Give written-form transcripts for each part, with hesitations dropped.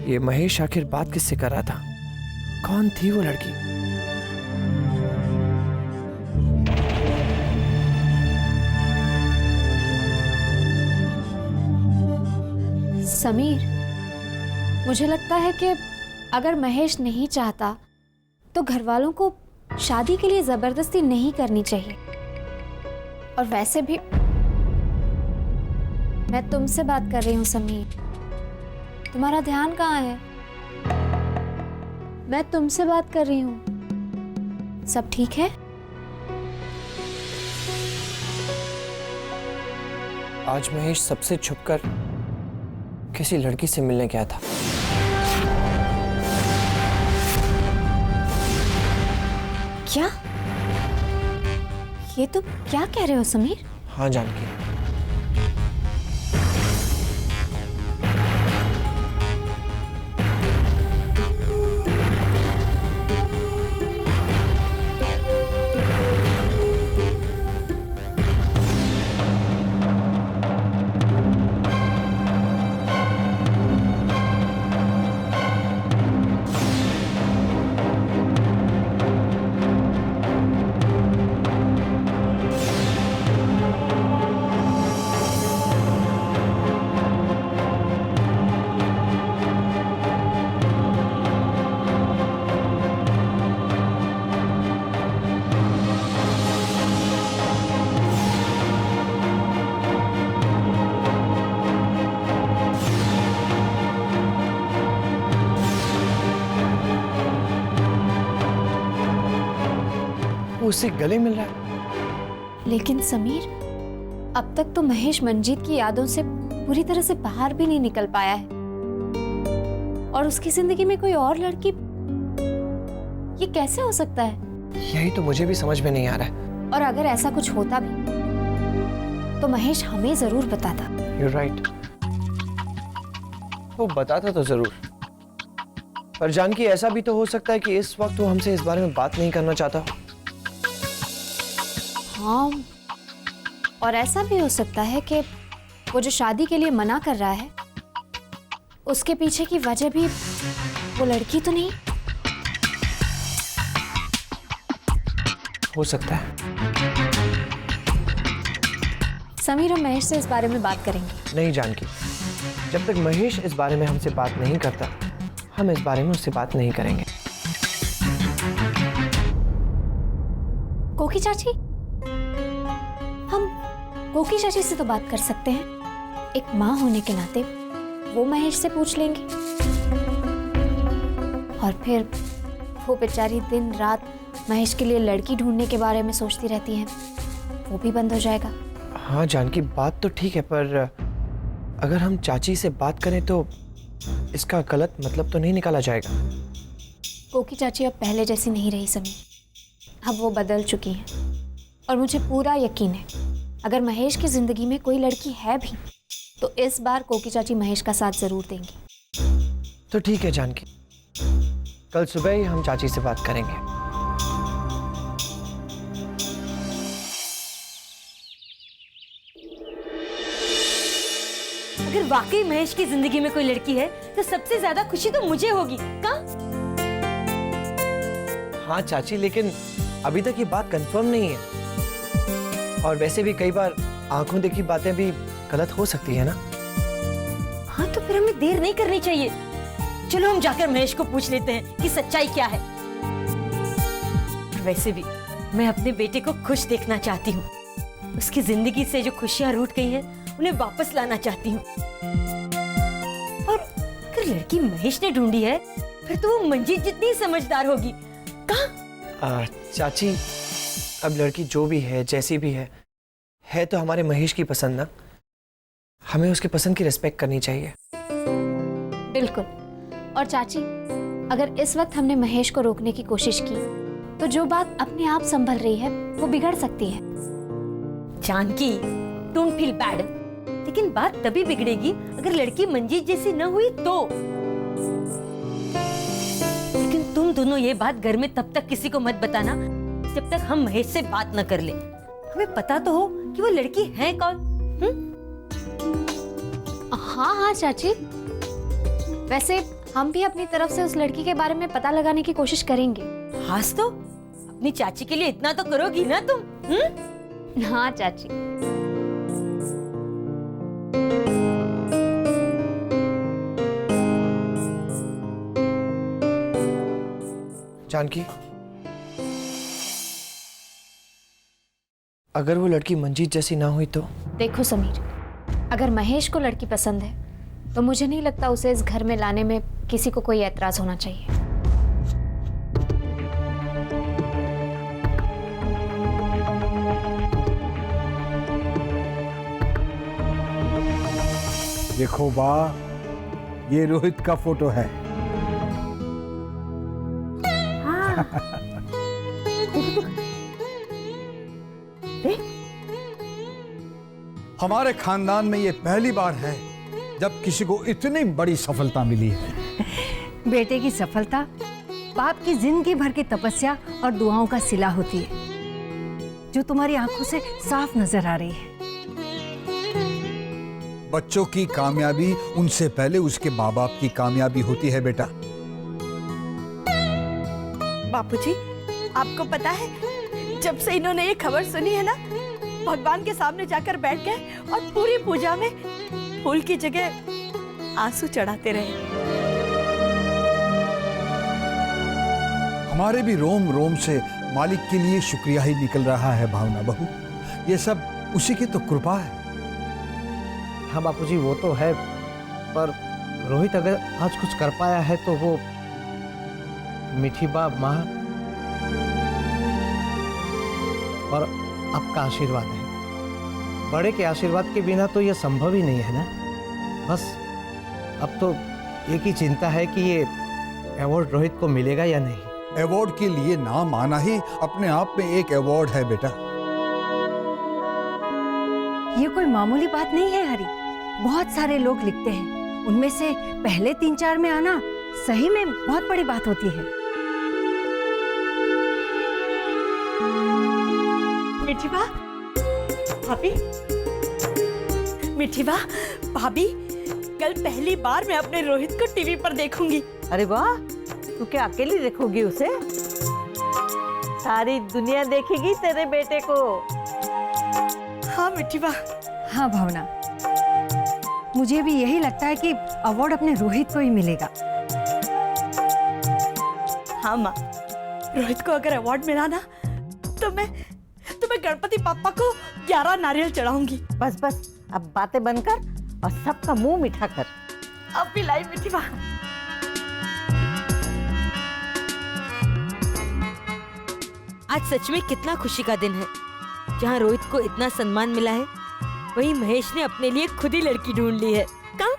ये महेश आखिर बात किससे कर रहा था? कौन थी वो लड़की? समीर, मुझे लगता है कि अगर महेश नहीं चाहता तो घर वालों को शादी के लिए जबरदस्ती नहीं करनी चाहिए। और वैसे भी मैं तुमसे बात कर रही हूँ समीर, तुम्हारा ध्यान कहाँ है? मैं तुमसे बात कर रही हूँ। सब ठीक है? आज महेश सबसे छुपकर किसी लड़की से मिलने गया था। क्या? ये तुम क्या कह रहे हो समीर? हाँ जानकी, उससे गले मिल रहा है। लेकिन समीर, अब तक तो महेश मंजीत की यादों से पूरी तरह से बाहर भी नहीं निकल पाया है, और उसकी जिंदगी में कोई और लड़की, ये कैसे हो सकता है? यही तो मुझे भी समझ में नहीं आ रहा है। और अगर ऐसा कुछ होता भी तो महेश हमें जरूर बताता। You're right, वो बताता तो जरूर, पर जानकी ऐसा भी तो हो सकता है कि इस वक्त वो हमसे इस बारे में बात नहीं करना चाहता। हाँ, और ऐसा भी हो सकता है कि वो जो शादी के लिए मना कर रहा है उसके पीछे की वजह भी वो लड़की तो नहीं? हो सकता है। समीर, हम महेश से इस बारे में बात करेंगे। नहीं जानकी, जब तक महेश इस बारे में हमसे बात नहीं करता, हम इस बारे में उससे बात नहीं करेंगे। कोकी चाची, हम कोकी चाची से तो बात कर सकते हैं। एक माँ होने के नाते वो महेश से पूछ लेंगे, और फिर वो बेचारी दिन रात महेश के लिए लड़की ढूंढने के बारे में सोचती रहती हैं, वो भी बंद हो जाएगा। हाँ जानकी, बात तो ठीक है, पर अगर हम चाची से बात करें तो इसका गलत मतलब तो नहीं निकाला जाएगा। कोकी चाची अब पहले जैसी नहीं रही समीर, अब वो बदल चुकी हैं, और मुझे पूरा यकीन है अगर महेश की जिंदगी में कोई लड़की है भी तो इस बार कोकी चाची महेश का साथ जरूर देंगी। तो ठीक है जानकी, कल सुबह ही हम चाची से बात करेंगे। अगर वाकई महेश की जिंदगी में कोई लड़की है तो सबसे ज्यादा खुशी तो मुझे होगी। कहाँ? हाँ चाची, लेकिन अभी तक ये बात कंफर्म नहीं है, और वैसे भी कई बार आंखों देखी बातें भी गलत हो सकती है ना। हाँ, तो फिर हमें देर नहीं करनी चाहिए। चलो हम जाकर महेश को पूछ लेते हैं कि सच्चाई क्या है। वैसे भी मैं अपने बेटे को खुश देखना चाहती हूँ। उसकी जिंदगी से जो खुशियां रूठ गई हैं, उन्हें वापस लाना चाहती हूँ। और अगर लड़की महेश ने ढूंढी है फिर तो वो मंजीत जितनी समझदार होगी। कहाँ? चाची, अब लड़की जो भी है, जैसी भी है तो हमारे महेश की पसंद ना। हमें उसकी पसंद की रिस्पेक्ट करनी चाहिए। बिल्कुल। और चाची, अगर इस वक्त हमने महेश को रोकने की कोशिश की तो जो बात अपने आप संभल रही है वो बिगड़ सकती है। जानकी, डोंट फील बैड, लेकिन बात तभी बिगड़ेगी अगर लड़की मंजीत जैसी न हुई तो। लेकिन तुम दोनों ये बात घर में तब तक किसी को मत बताना जब तक हम महेश से बात न कर ले। हमें पता तो हो कि वो लड़की है कौन। हाँ हाँ चाची, वैसे हम भी अपनी तरफ से उस लड़की के बारे में पता लगाने की कोशिश करेंगे। खास तो अपनी चाची के लिए इतना तो करोगी ना तुम? हाँ चाची। जानकी, अगर वो लड़की मंजीत जैसी ना हुई तो? देखो समीर, अगर महेश को लड़की पसंद है तो मुझे नहीं लगता उसे इस घर में लाने में किसी को कोई ऐतराज होना चाहिए। देखो बा, ये रोहित का फोटो है। हमारे खानदान में ये पहली बार है जब किसी को इतनी बड़ी सफलता मिली है। बेटे की सफलता बाप की जिंदगी भर की तपस्या और दुआओं का सिला होती है, जो तुम्हारी आंखों से साफ नजर आ रही है। बच्चों की कामयाबी उनसे पहले उसके माँ बाप की कामयाबी होती है बेटा। बापूजी, आपको पता है, जब से इन्होंने ये खबर सुनी है ना, भगवान के सामने जाकर बैठ गए और पूरी पूजा में फूल की जगह आंसू चढ़ाते रहे। हमारे भी रोम रोम से मालिक के लिए शुक्रिया ही निकल रहा है भावना बहू। ये सब उसी की तो कृपा है। हाँ बापूजी, वो तो है, पर रोहित अगर आज कुछ कर पाया है तो वो मीठी बाप माँ और आपका आशीर्वाद है। बड़े के आशीर्वाद के बिना तो ये संभव ही नहीं है ना। बस अब तो एक ही चिंता है कि ये अवार्ड रोहित को मिलेगा या नहीं। अवार्ड के लिए नाम आना ही अपने आप में एक अवार्ड है बेटा। ये कोई मामूली बात नहीं है हरी। बहुत सारे लोग लिखते हैं, उनमें से पहले 3-4 में आना सही में बहुत बड़ी बात होती है। मीठी बा, भाभी, मीठी बा, भाभी, कल पहली बार मैं अपने रोहित को टीवी पर देखूंगी। अरे वाह, तू क्या अकेली देखोगी उसे? सारी दुनिया देखेगी तेरे बेटे को। हाँ मीठी बा। हाँ भावना, मुझे भी यही लगता है कि अवार्ड अपने रोहित को ही मिलेगा। हाँ माँ, रोहित को अगर अवार्ड मिला ना तो मैं गणपति पापा को 11 नारियल चढ़ाऊंगी। बस बस, अब बातें बंद कर और सबका मुंह मीठा कर। अब भी लाई मीठी बा। आज सच में कितना खुशी का दिन है। जहाँ रोहित को इतना सम्मान मिला है, वहीं महेश ने अपने लिए खुद ही लड़की ढूंढ ली है। कहाँ?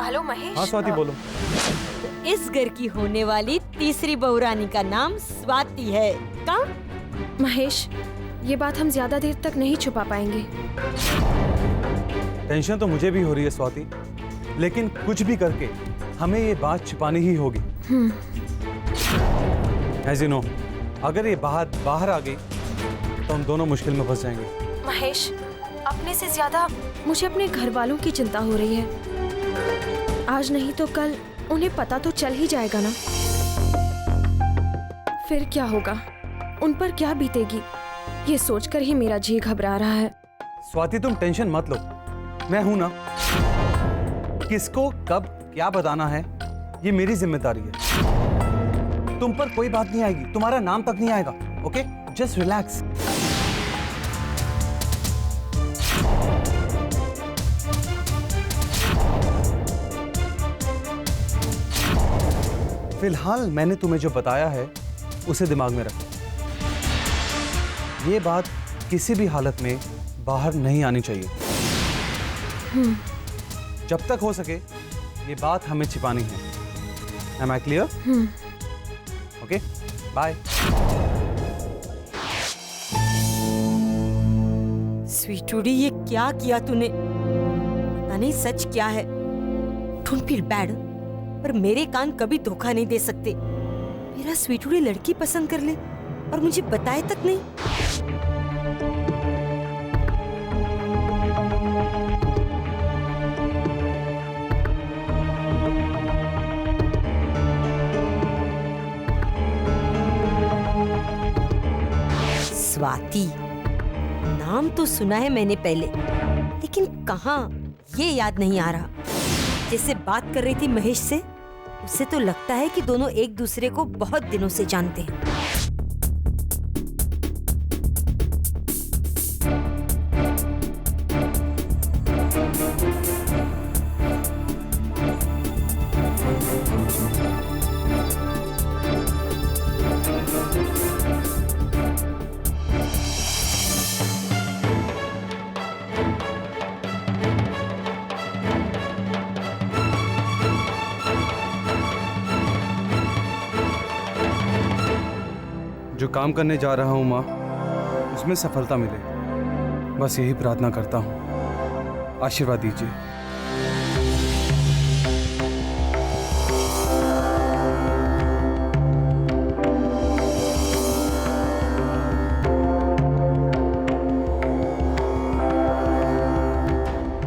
हेलो महेश। हाँ स्वाति बोलो। इस घर की होने वाली तीसरी बहुरानी का नाम स्वाति है। कहाँ? महेश, ये बात हम ज्यादा देर तक नहीं छुपा पाएंगे। टेंशन तो मुझे भी हो रही है स्वाति, लेकिन कुछ भी करके हमें ये बात छिपानी ही होगी। As you know, अगर ये बात बाहर आ गई तो हम दोनों मुश्किल में फंस जाएंगे। महेश, अपने से ज्यादा मुझे अपने घर वालों की चिंता हो रही है। आज नहीं तो कल उन्हें पता तो चल ही जाएगा ना। फिर क्या होगा, उन पर क्या बीतेगी, ये सोचकर ही मेरा जी घबरा रहा है। स्वाति तुम टेंशन मत लो, मैं हूं ना। किसको कब क्या बताना है ये मेरी जिम्मेदारी है। तुम पर कोई बात नहीं आएगी, तुम्हारा नाम तक नहीं आएगा। Okay, just relax. फिलहाल मैंने तुम्हें जो बताया है उसे दिमाग में रखो। ये बात किसी भी हालत में बाहर नहीं आनी चाहिए। जब तक हो सके ये बात हमें छिपानी है। Am I clear? Okay, bye. स्वीटूडी, ये क्या किया तूने? पता नहीं सच क्या है। डोंट फील बैड, पर मेरे कान कभी धोखा नहीं दे सकते। मेरा स्वीटूड़ी लड़की पसंद कर ले और मुझे बताए तक नहीं। स्वाति, नाम तो सुना है मैंने पहले, लेकिन कहाँ ये याद नहीं आ रहा। जैसे बात कर रही थी महेश से, उससे तो लगता है कि दोनों एक दूसरे को बहुत दिनों से जानते हैं। जो काम करने जा रहा हूँ माँ, उसमें सफलता मिले, बस यही प्रार्थना करता हूँ। आशीर्वाद दीजिए।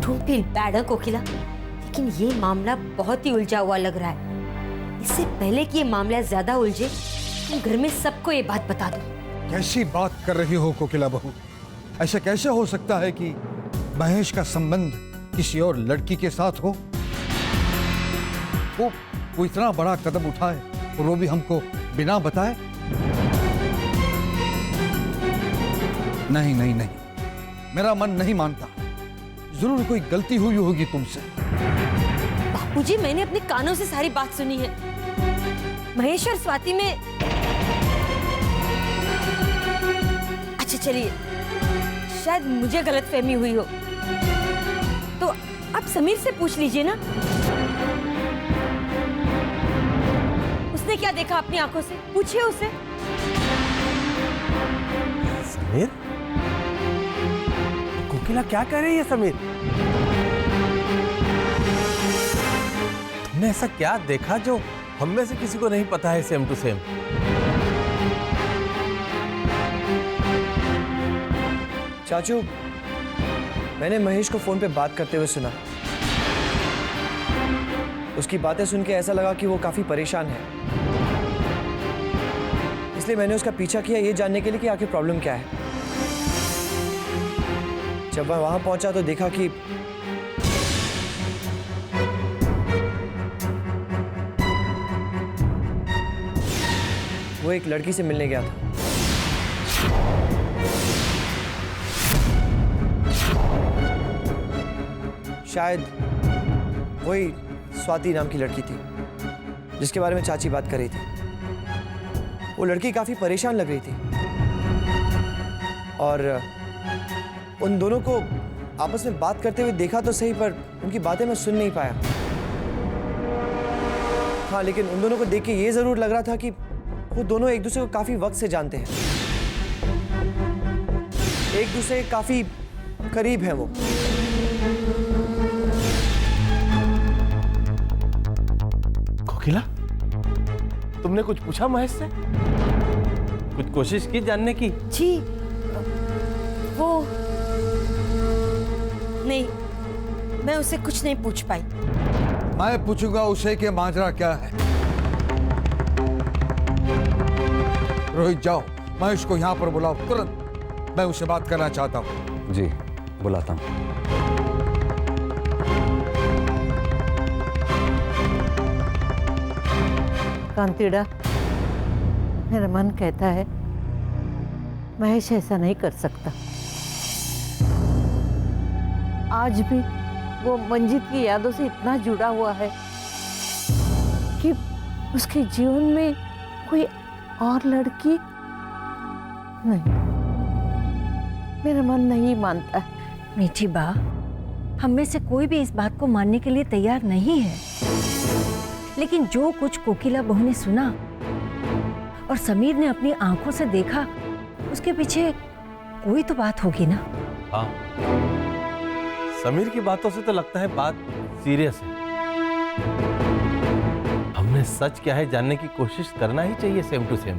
डोंट फील बैड कोकिला, लेकिन ये मामला बहुत ही उलझा हुआ लग रहा है। इससे पहले कि ये मामला ज्यादा उलझे, तुम घर में सबको ये बात बता दो। कैसी बात कर रही हो कोकिला बहू? ऐसा कैसे हो सकता है कि महेश का संबंध किसी और लड़की के साथ हो? वो इतना बड़ा कदम उठाए और वो भी हमको बिना बताए? नहीं नहीं नहीं, मेरा मन नहीं मानता। जरूर कोई गलती हुई होगी तुमसे। बापूजी, मैंने अपने कानों से सारी बात सुनी है। महेश और स्वाति में, अच्छा चलिए, शायद मुझे गलतफहमी हुई हो, तो आप समीर से पूछ लीजिए ना। उसने क्या देखा अपनी आंखों से, पूछिए उसे। समीर? कोकिला क्या कह रही है समीर? तुमने ऐसा क्या देखा जो हम में से किसी को नहीं पता है सेम टू सेम? चाचू, मैंने महेश को फोन पे बात करते हुए सुना। उसकी बातें सुन के ऐसा लगा कि वो काफी परेशान है, इसलिए मैंने उसका पीछा किया ये जानने के लिए कि आखिर प्रॉब्लम क्या है। जब मैं वहां पहुंचा तो देखा कि वो एक लड़की से मिलने गया था। शायद वही स्वाति नाम की लड़की थी जिसके बारे में चाची बात कर रही थी। वो लड़की काफी परेशान लग रही थी और उन दोनों को आपस में बात करते हुए देखा तो सही, पर उनकी बातें मैं सुन नहीं पाया। हाँ, लेकिन उन दोनों को देख के ये जरूर लग रहा था कि वो दोनों एक दूसरे को काफी वक्त से जानते हैं, एक दूसरे के काफी करीब हैं वो। कोकिला, तुमने कुछ पूछा महेश से? कुछ कोशिश की जानने की? जी, वो नहीं, मैं उसे कुछ नहीं पूछ पाई। मैं पूछूंगा उसे कि माजरा क्या है। रोहित, जाओ महेश को यहाँ पर बुलाओ तुरंत, मैं उससे बात करना चाहता हूँ। जी, बुलाता हूँ। कांतिड़ा, मेरा मन कहता है महेश ऐसा नहीं कर सकता। आज भी वो मंजित की यादों से इतना जुड़ा हुआ है कि उसके जीवन में कोई और लड़की नहीं। मेरा मन नहीं मानता है। मीठी बा, हम में से कोई भी इस बात को मानने के लिए तैयार नहीं है, लेकिन जो कुछ कोकिला बहू ने सुना और समीर ने अपनी आंखों से देखा, उसके पीछे कोई तो बात होगी ना। हाँ, समीर की बातों से तो लगता है बात सीरियस है। हमने तुम्हें सच क्या है जानने की कोशिश करना ही चाहिए, सेम टू सेम।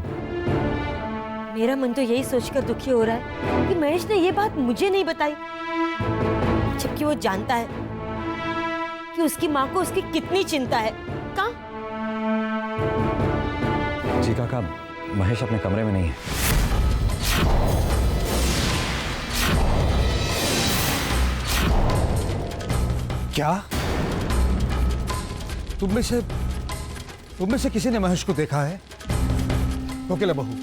मेरा मन तो यही सोचकर दुखी हो रहा है कि महेश ने ये बात मुझे नहीं बताई, जबकि वो जानता है कि उसकी माँ को उसकी कितनी चिंता है। कहाँ? जी काका, महेश अपने कमरे में नहीं है। क्या? तुम में से किसी ने महेश को देखा है? कोकिला बहू,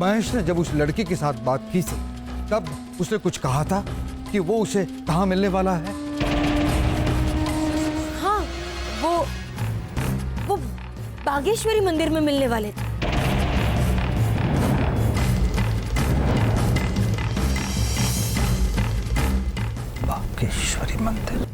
महेश ने जब उस लड़की के साथ बात की थी तब उसने कुछ कहा था कि वो उसे कहाँ मिलने वाला है? हाँ, वो बागेश्वरी मंदिर में मिलने वाले थे। बागेश्वरी मंदिर?